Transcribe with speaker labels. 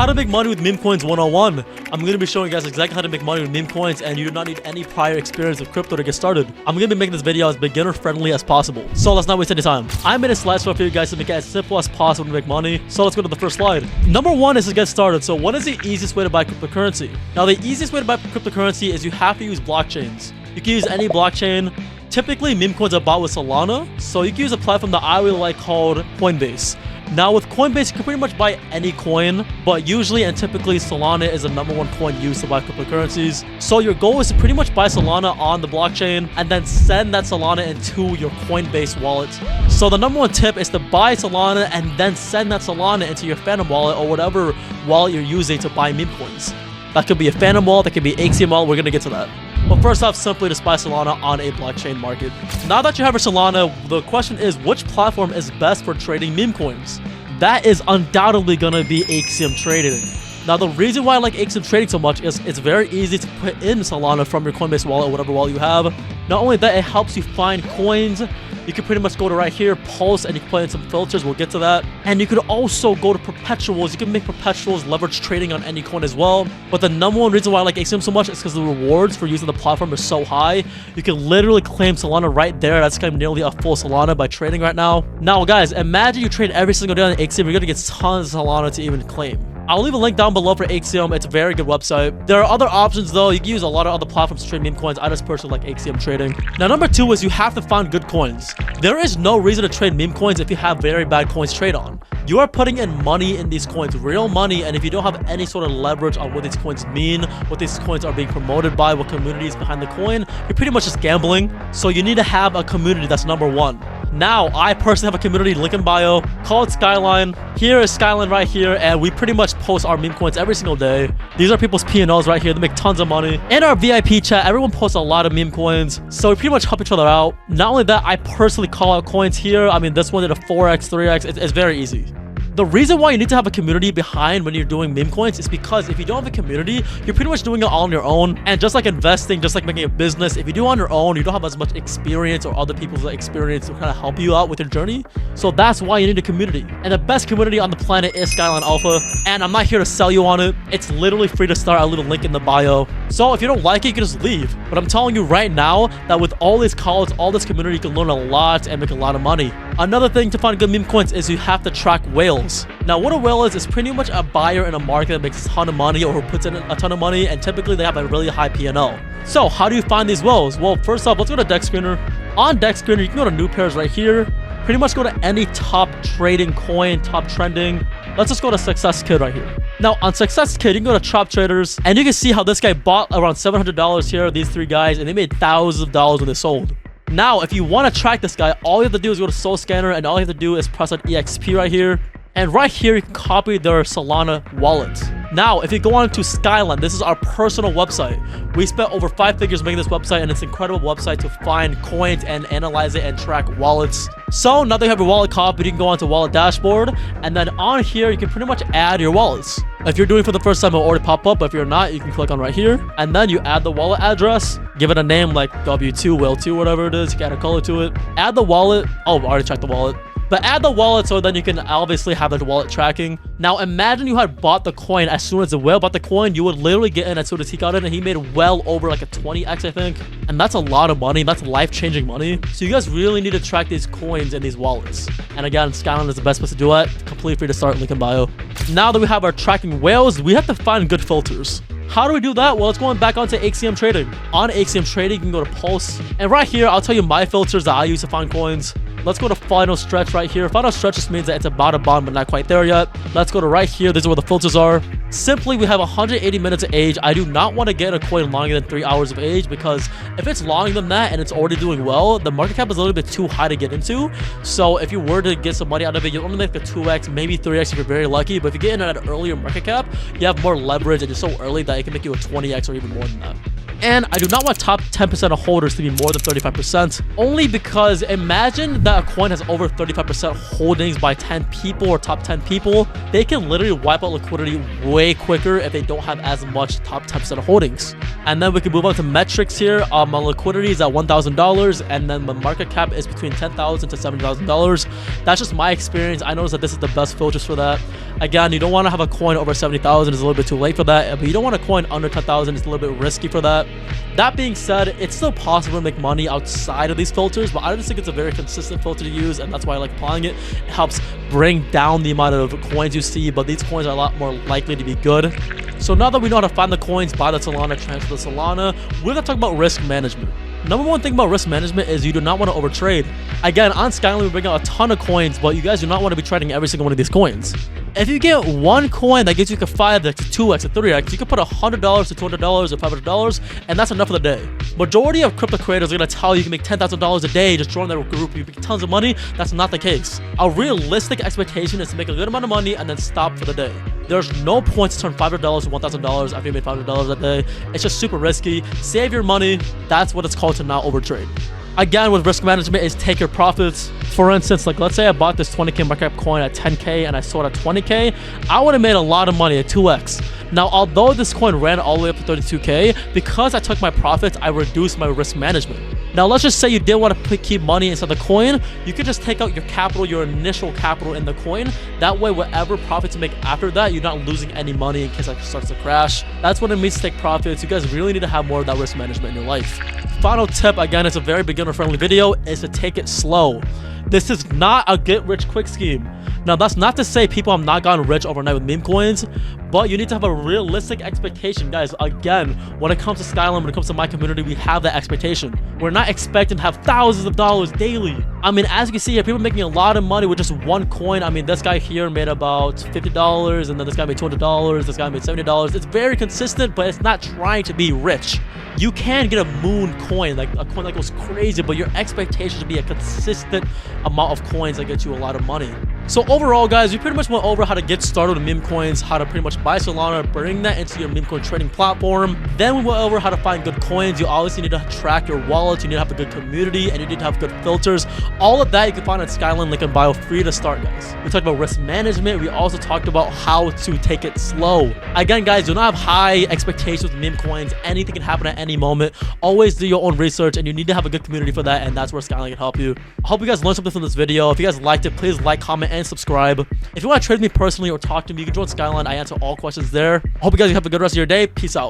Speaker 1: How to make money with meme coins 101. I'm going to be showing you guys exactly how to make money with meme coins, and you do not need any prior experience with crypto to get started. I'm going to be making this video as beginner friendly as possible. So let's not waste any time. I made a slide show for you guys to make it as simple as possible to make money. So let's go to the first slide. Number one is to get started. So what is the easiest way to buy cryptocurrency? Now the easiest way to buy cryptocurrency is you have to use blockchains. You can use any blockchain. Typically meme coins are bought with Solana. So you can use a platform that I really like called Coinbase. Now with Coinbase, you can pretty much buy any coin, but usually and typically Solana is the #1 coin used to buy cryptocurrencies. So your goal is to pretty much buy Solana on the blockchain and then send that Solana into your Coinbase wallet. So the #1 tip is to buy Solana and then send that Solana into your Phantom wallet or whatever wallet you're using to buy meme coins. That could be a Phantom wallet, that could be AXIOM wallet, we're gonna get to that. But first off, simply just buy Solana on a blockchain market. Now that you have your Solana, the question is which platform is best for trading meme coins? That is undoubtedly gonna be AXIOM trading. Now the reason why I like AXIOM trading so much is it's very easy to put in Solana from your Coinbase wallet or whatever wallet you have. Not only that, it helps you find coins. You can pretty much go to right here, pulse, and you can put in some filters. We'll get to that. And you could also go to perpetuals. You can make perpetuals, leverage trading on any coin as well. But the #1 reason why I like AXIOM so much is because the rewards for using the platform are so high. You can literally claim Solana right there. That's kind of nearly a full Solana by trading right now. Now, guys, imagine you trade every single day on AXIOM. You're gonna get tons of Solana to even claim. I'll leave a link down below for AXIOM. It's a very good website. There are other options though. You can use a lot of other platforms to trade meme coins. I just personally like AXIOM trading. Now number 2 is you have to find good coins. There is no reason to trade meme coins if you have very bad coins to trade on. You are putting in money in these coins, real money, and if you don't have any sort of leverage on what these coins mean, what these coins are being promoted by, what community is behind the coin, you're pretty much just gambling. So you need to have a community. That's #1. Now, I personally have a community, link in bio, called Skyline. Here is Skyline right here, and we pretty much post our meme coins every single day. These are people's P&Ls right here. They make tons of money. In our VIP chat, everyone posts a lot of meme coins, so we pretty much help each other out. Not only that, I personally call out coins here. I mean, this one did a 4x, 3x. It's very easy. The reason why you need to have a community behind when you're doing meme coins is because if you don't have a community, you're pretty much doing it all on your own. And just like investing, just like making a business, if you do it on your own, you don't have as much experience or other people's experience to kind of help you out with your journey. So that's why you need a community. And the best community on the planet is Skyline Alpha. And I'm not here to sell you on it. It's literally free to start. A little link in the bio. So if you don't like it, you can just leave. But I'm telling you right now that with all these calls, all this community, you can learn a lot and make a lot of money. Another thing to find good meme coins is you have to track whales. Now what a whale is pretty much a buyer in a market that makes a ton of money or who puts in a ton of money, and typically they have a really high P&L. So how do you find these whales? Well, first off, let's go to Deck Screener. On Deck Screener, you can go to new pairs right here. Pretty much go to any top trading coin, top trending. Let's just go to Success Kid right here. Now on Success Kid, you can go to Trop Traders and you can see how this guy bought around $700 here, these 3 guys, and they made thousands of dollars when they sold. Now, if you want to track this guy, all you have to do is go to Soul Scanner and all you have to do is press on EXP right here. And right here, you can copy their Solana wallet. Now, if you go on to Skyline, this is our personal website. We spent over 5 figures making this website, and it's an incredible website to find coins and analyze it and track wallets. So now that you have your wallet copied, you can go on to Wallet Dashboard, and then on here, you can pretty much add your wallets. If you're doing it for the first time, it'll already pop up, but if you're not, you can click on right here, and then you add the wallet address, give it a name like W2, Whale2, whatever it is, you can add a color to it, add the wallet. Oh, I already checked the wallet. But add the wallet so then you can obviously have the wallet tracking. Now imagine you had bought the coin as soon as the whale bought the coin, you would literally get in as soon as he got in, and he made well over like a 20x, I think. And that's a lot of money. That's life-changing money. So you guys really need to track these coins and these wallets. And again, Skyline is the best place to do it. Completely free to start, link in bio. Now that we have our tracking whales, we have to find good filters. How do we do that? Well, let's go back onto AXIOM trading. On AXIOM trading, you can go to Pulse. And right here, I'll tell you my filters that I use to find coins. Let's go to Final Stretch right here. Final Stretch just means that it's about a bond, but not quite there yet. Let's go to right here. This is where the filters are. Simply, we have 180 minutes of age. I do not want to get a coin longer than 3 hours of age, because if it's longer than that and it's already doing well, the market cap is a little bit too high to get into. So if you were to get some money out of it, you'll only make the 2x, maybe 3x if you're very lucky. But if you get in at an earlier market cap, you have more leverage and you're so early that it can make you a 20x or even more than that. And I do not want top 10% of holders to be more than 35%, only because imagine that a coin has over 35% holdings by 10 people or top 10 people. They can literally wipe out liquidity way quicker if they don't have as much top 10% of holdings. And then we can move on to metrics here. My liquidity is at $1,000, and then my market cap is between $10,000 to $70,000. That's just my experience. I noticed that this is the best filters for that. Again, you don't want to have a coin over 70,000. It's a little bit too late for that, but you don't want a coin under 10,000. It's a little bit risky for that. That being said, it's still possible to make money outside of these filters, but I just think it's a very consistent filter to use, and that's why I like applying it. It helps bring down the amount of coins you see, but these coins are a lot more likely to be good. So now that we know how to find the coins, buy the Solana, transfer the Solana, we're going to talk about risk management. Number one thing about risk management is you do not want to overtrade. Again, on Skyline, we bring out a ton of coins, but you guys do not want to be trading every single one of these coins. If you get one coin that gives you a 5x, a 2x, a 3x, you can put $100 to $200 or $500, and that's enough for the day. Majority of crypto creators are going to tell you can make $10,000 a day, just join their group, you make tons of money. That's not the case. A realistic expectation is to make a good amount of money and then stop for the day. There's no point to turn $500 to $1,000 after you made $500 a day. It's just super risky. Save your money. That's what it's called to not overtrade. Again, with risk management is take your profits. For instance, like let's say I bought this 20k market cap coin at 10k and I sold at 20k, I would have made a lot of money at 2x. Now, although this coin ran all the way up to 32k, because I took my profits, I reduced my risk management. Now, let's just say you didn't want to keep money inside the coin. You could just take out your capital, your initial capital in the coin. That way, whatever profits you make after that, you're not losing any money in case it starts to crash. That's what it means to take profits. You guys really need to have more of that risk management in your life. Final tip, again, it's a very beginner-friendly video, is to take it slow. This is not a get-rich-quick scheme. Now, that's not to say people have not gotten rich overnight with meme coins, but you need to have a realistic expectation, guys. Again, when it comes to Skyline, when it comes to my community, we have that expectation. We're not expecting to have thousands of dollars daily. I mean, as you can see here, people are making a lot of money with just one coin. I mean, this guy here made about $50, and then this guy made $200, this guy made $70. It's very consistent, but it's not trying to be rich. You can get a moon coin, like a coin that goes crazy, but your expectation should be a consistent amount of coins that get you a lot of money. So overall, guys, we pretty much went over how to get started with meme coins, how to pretty much buy Solana, bring that into your meme coin trading platform. Then we went over how to find good coins. You obviously need to track your wallet, you need to have a good community, and you need to have good filters. All of that you can find on Skyline, link in bio, free to start, guys. We talked about risk management. We also talked about how to take it slow. Again, guys, do not have high expectations with meme coins. Anything can happen at any moment. Always do your own research, and you need to have a good community for that, and that's where Skyline can help you. I hope you guys learned something from this video. If you guys liked it, please like, comment, and subscribe. If you want to trade with me personally or talk to me, you can join Skyline. I answer all questions there. I hope you guys have a good rest of your day. Peace out.